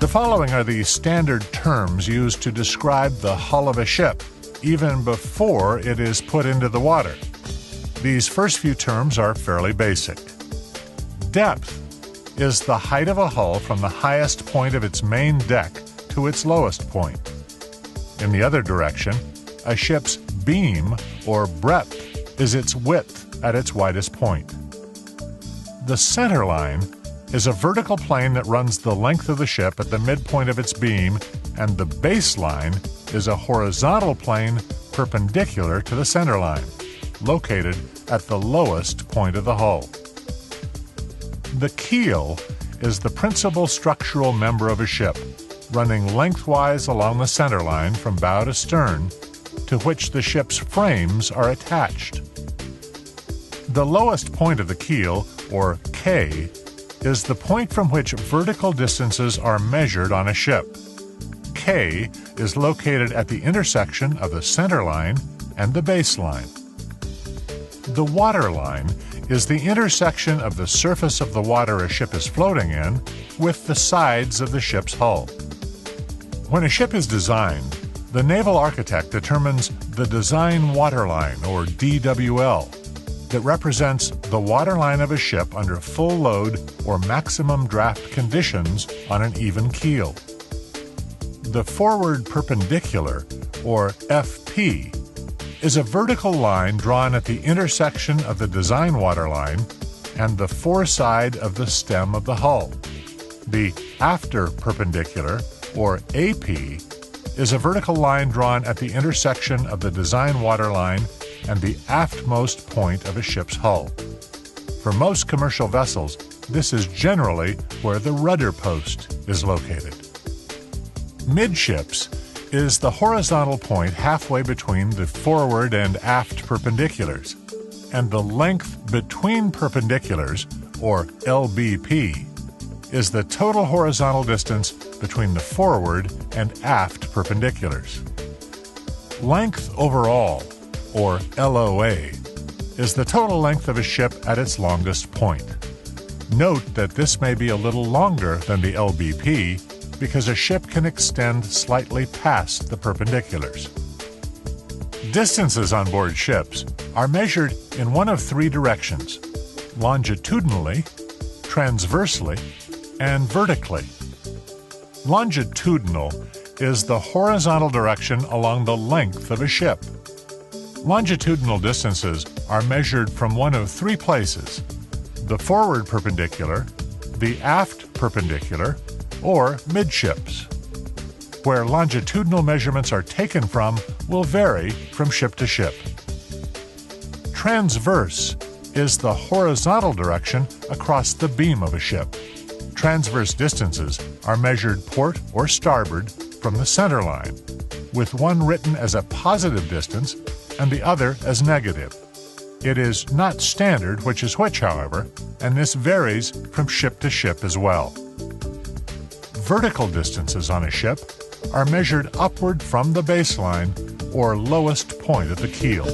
The following are the standard terms used to describe the hull of a ship, even before it is put into the water. These first few terms are fairly basic. Depth is the height of a hull from the highest point of its main deck to its lowest point. In the other direction, a ship's beam, or breadth, is its width at its widest point. The center line is a vertical plane that runs the length of the ship at the midpoint of its beam, and the baseline is a horizontal plane perpendicular to the center line, located at the lowest point of the hull. The keel is the principal structural member of a ship, running lengthwise along the center line from bow to stern, to which the ship's frames are attached. The lowest point of the keel, or K, is the point from which vertical distances are measured on a ship. K is located at the intersection of the center line and the baseline. The water line is the intersection of the surface of the water a ship is floating in with the sides of the ship's hull. When a ship is designed, the naval architect determines the design waterline, or DWL, that represents the waterline of a ship under full load or maximum draft conditions on an even keel. The forward perpendicular, or FP, is a vertical line drawn at the intersection of the design waterline and the foreside of the stem of the hull. The after perpendicular, or AP, is a vertical line drawn at the intersection of the design waterline and the aftmost point of a ship's hull. For most commercial vessels, this is generally where the rudder post is located. Midships is the horizontal point halfway between the forward and aft perpendiculars, and the length between perpendiculars, or LBP, is the total horizontal distance between the forward and aft perpendiculars. Length overall, or LOA, is the total length of a ship at its longest point. Note that this may be a little longer than the LBP because a ship can extend slightly past the perpendiculars. Distances on board ships are measured in one of three directions: longitudinally, transversely, and vertically. Longitudinal is the horizontal direction along the length of a ship. Longitudinal distances are measured from one of three places: the forward perpendicular, the aft perpendicular, or midships. Where longitudinal measurements are taken from will vary from ship to ship. Transverse is the horizontal direction across the beam of a ship. Transverse distances are measured port or starboard from the center line, with one written as a positive distance and the other as negative. It is not standard which is which, however, and this varies from ship to ship as well. Vertical distances on a ship are measured upward from the baseline, or lowest point of the keel.